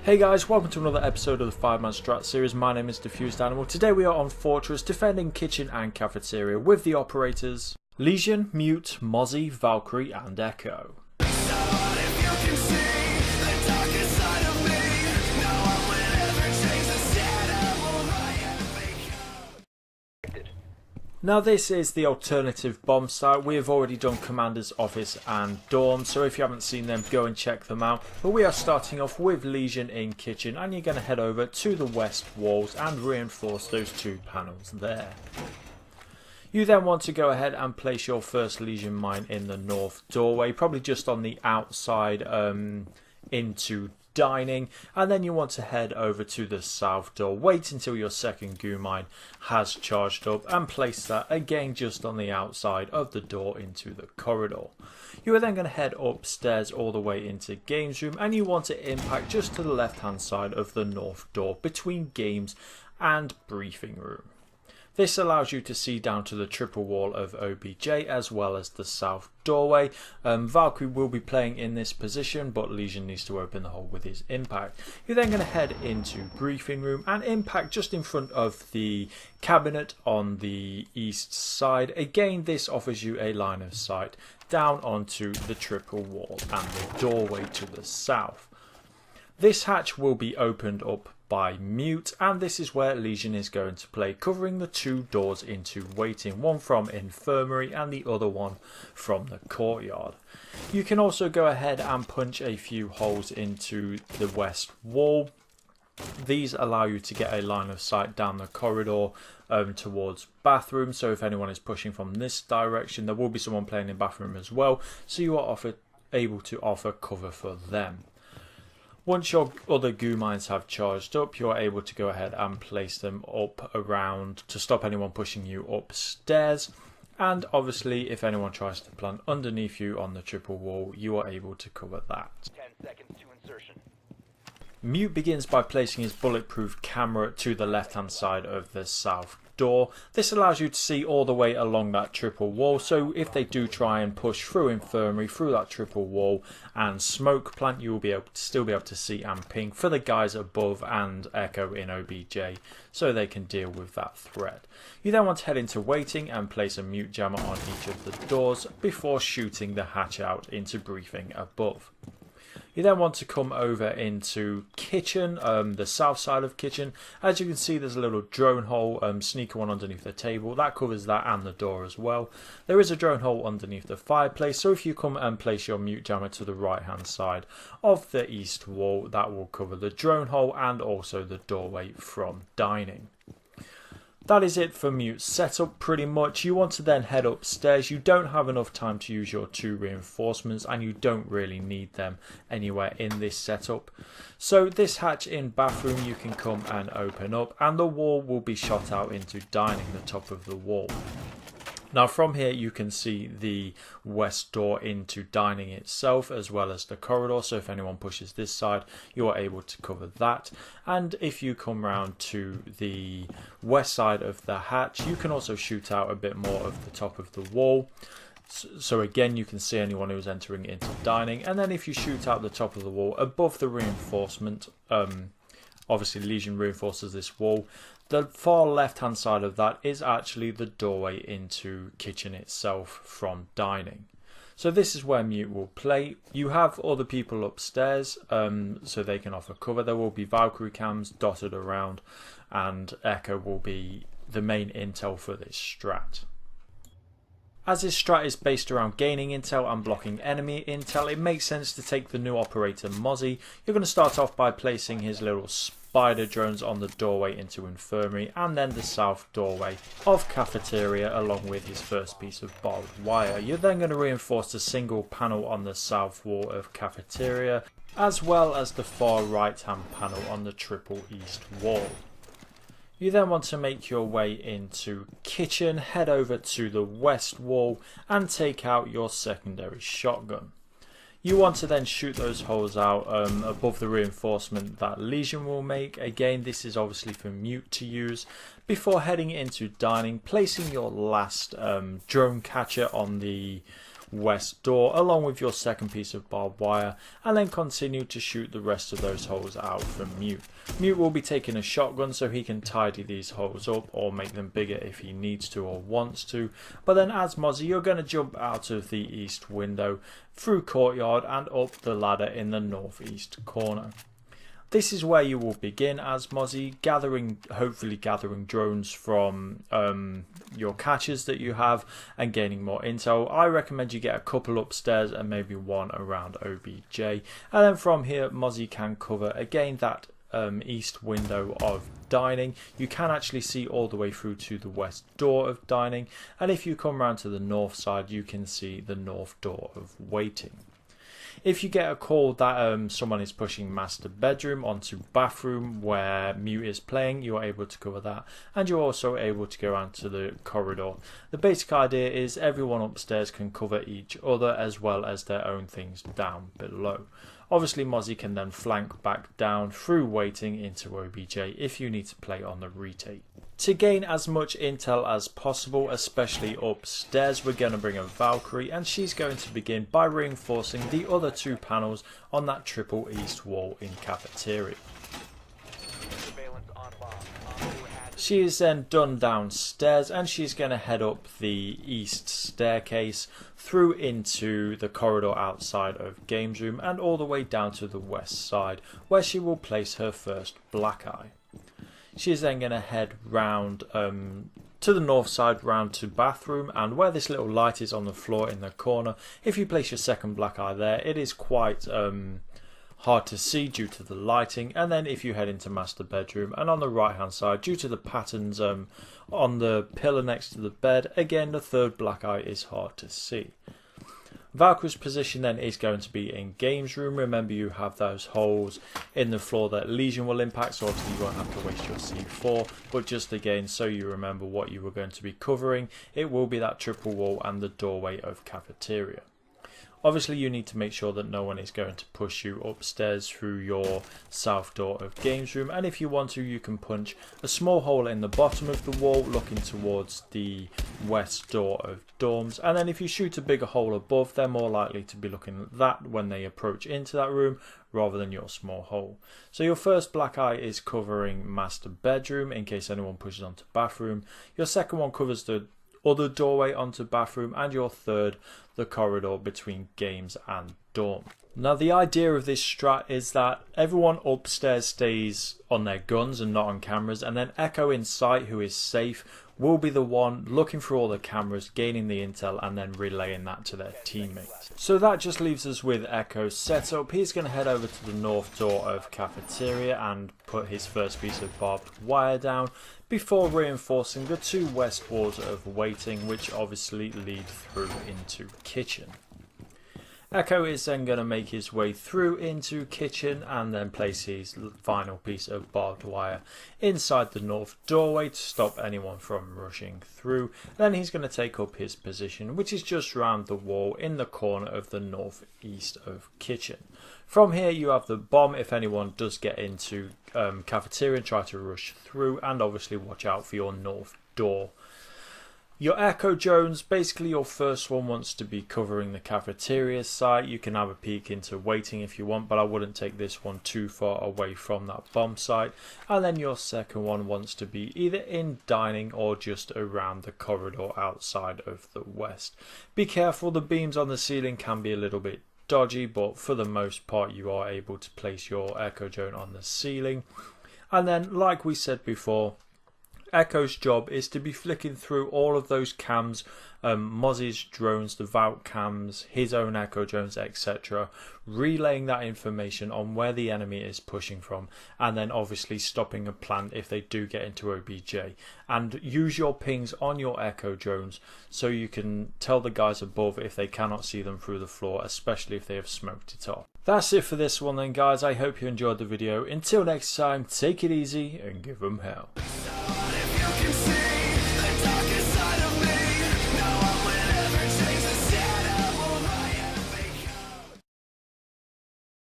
Hey guys, welcome to another episode of the 5-Man Strat series. My name is Diffused Animal. Today we are on Fortress defending Kitchen and Cafeteria with the operators Lesion, Mute, Mozie, Valkyrie and Echo. Now this is the alternative bomb site. We have already done Commander's Office and Dorm, so if you haven't seen them, go and check them out. But we are starting off with Lesion in Kitchen, and you're going to head over to the west walls and reinforce those two panels there. You then want to go ahead and place your first Lesion mine in the north doorway, probably just on the outside into dining, and then you want to head over to the south door. Wait until your second goo mine has charged up and place that again just on the outside of the door into the corridor. You are then going to head upstairs all the way into games room, and you want to impact just to the left hand side of the north door between games and briefing room. This allows you to see down to the triple wall of OBJ as well as the south doorway. Valkyrie will be playing in this position, but Lesion needs to open the hole with his impact. You're then going to head into briefing room and impact just in front of the cabinet on the east side. Again, this offers you a line of sight down onto the triple wall and the doorway to the south. This hatch will be opened up by Mute, and this is where Lesion is going to play, covering the two doors into waiting, one from infirmary and the other one from the courtyard. You can also go ahead and punch a few holes into the west wall. These allow you to get a line of sight down the corridor towards bathroom, so if anyone is pushing from this direction, there will be someone playing in bathroom as well, so you are able to offer cover for them. Once your other goo mines have charged up, you're able to go ahead and place them up around to stop anyone pushing you upstairs. And obviously, if anyone tries to plant underneath you on the triple wall, you are able to cover that. 10 seconds to insertion. Mute begins by placing his bulletproof camera to the left hand side of the south door. This allows you to see all the way along that triple wall, so if they do try and push through infirmary, through that triple wall and smoke plant, you will be able to still be able to see and ping for the guys above and Echo in OBJ, so they can deal with that threat. You then want to head into waiting and place a mute jammer on each of the doors before shooting the hatch out into briefing above. You then want to come over into kitchen, the south side of kitchen. As you can see, there's a little drone hole, sneaker one underneath the table. That covers that and the door as well. There is a drone hole underneath the fireplace, so if you come and place your mute jammer to the right hand side of the east wall, that will cover the drone hole and also the doorway from dining. That is it for Mute setup pretty much. You want to then head upstairs. You don't have enough time to use your two reinforcements and you don't really need them anywhere in this setup. So this hatch in bathroom you can come and open up, and the wall will be shot out into dining, the top of the wall. Now from here you can see the west door into dining itself as well as the corridor, so if anyone pushes this side you are able to cover that. And if you come round to the west side of the hatch, you can also shoot out a bit more of the top of the wall. So again you can see anyone who's entering into dining, and then if you shoot out the top of the wall above the reinforcement, obviously Lesion reinforces this wall. The far left hand side of that is actually the doorway into kitchen itself from dining. So this is where Mute will play. You have other people upstairs so they can offer cover. There will be Valkyrie Cams dotted around, and Echo will be the main intel for this strat. As this strat is based around gaining intel and blocking enemy intel, it makes sense to take the new operator Mozie. You're going to start off by placing his little spider drones on the doorway into infirmary and then the south doorway of cafeteria along with his first piece of barbed wire. You're then going to reinforce the single panel on the south wall of cafeteria as well as the far right hand panel on the triple east wall. You then want to make your way into kitchen, head over to the west wall and take out your secondary shotgun. You want to then shoot those holes out above the reinforcement that Lesion will make. Again, this is obviously for Mute to use. Before heading into dining, placing your last drone catcher on the west door along with your second piece of barbed wire, and then continue to shoot the rest of those holes out from Mute. Mute will be taking a shotgun so he can tidy these holes up or make them bigger if he needs to or wants to, but then as Mozie you're going to jump out of the east window, through courtyard and up the ladder in the northeast corner. This is where you will begin as Mozie, hopefully gathering drones from your caches that you have and gaining more intel. I recommend you get a couple upstairs and maybe one around OBJ, and then from here Mozie can cover again that east window of dining. You can actually see all the way through to the west door of dining, and if you come around to the north side you can see the north door of waiting. If you get a call that someone is pushing master bedroom onto bathroom where Mute is playing, you're able to cover that, and you're also able to go around to the corridor. The basic idea is everyone upstairs can cover each other as well as their own things down below. Obviously Mozie can then flank back down through waiting into OBJ if you need to play on the retake. To gain as much intel as possible, especially upstairs, we're going to bring a Valkyrie, and she's going to begin by reinforcing the other two panels on that triple east wall in cafeteria. She is then done downstairs and she's going to head up the east staircase through into the corridor outside of games room and all the way down to the west side where she will place her first black eye. She is then going to head round to the north side round to bathroom, and where this little light is on the floor in the corner, if you place your second black eye there it is quite hard to see due to the lighting, and then if you head into master bedroom and on the right hand side due to the patterns on the pillar next to the bed, again the third black eye is hard to see. Valkyrie's position then is going to be in games room. Remember you have those holes in the floor that Lesion will impact, so obviously you won't have to waste your C4, but just again so you remember what you were going to be covering, it will be that triple wall and the doorway of cafeteria. Obviously you need to make sure that no one is going to push you upstairs through your south door of games room, and if you want to you can punch a small hole in the bottom of the wall looking towards the west door of dorms, and then if you shoot a bigger hole above they're more likely to be looking at that when they approach into that room rather than your small hole. So your first black eye is covering master bedroom in case anyone pushes onto bathroom, your second one covers the other doorway onto bathroom, and your third the corridor between games and dorm. Now the idea of this strat is that everyone upstairs stays on their guns and not on cameras, and then Echo in sight, who is safe, will be the one looking through all the cameras, gaining the intel and then relaying that to their teammates. So that just leaves us with Echo's setup. He's going to head over to the north door of cafeteria and put his first piece of barbed wire down before reinforcing the two west walls of waiting, which obviously lead through into kitchen. Echo is then going to make his way through into kitchen and then place his final piece of barbed wire inside the north doorway to stop anyone from rushing through. Then he's going to take up his position, which is just round the wall in the corner of the northeast of kitchen. From here you have the bomb if anyone does get into cafeteria and try to rush through, and obviously watch out for your north door. Your Echo drones, basically your first one wants to be covering the cafeteria site. You can have a peek into waiting if you want, but I wouldn't take this one too far away from that bomb site. And then your second one wants to be either in dining or just around the corridor outside of the west. Be careful, the beams on the ceiling can be a little bit dodgy, but for the most part you are able to place your Echo drone on the ceiling. And then, like we said before, Echo's job is to be flicking through all of those cams, Mozie's drones, the Valk Cams, his own Echo drones, etc. Relaying that information on where the enemy is pushing from, and then obviously stopping a plant if they do get into OBJ. And use your pings on your Echo drones so you can tell the guys above if they cannot see them through the floor, especially if they have smoked it off. That's it for this one then, guys. I hope you enjoyed the video. Until next time, take it easy and give them hell. If you can see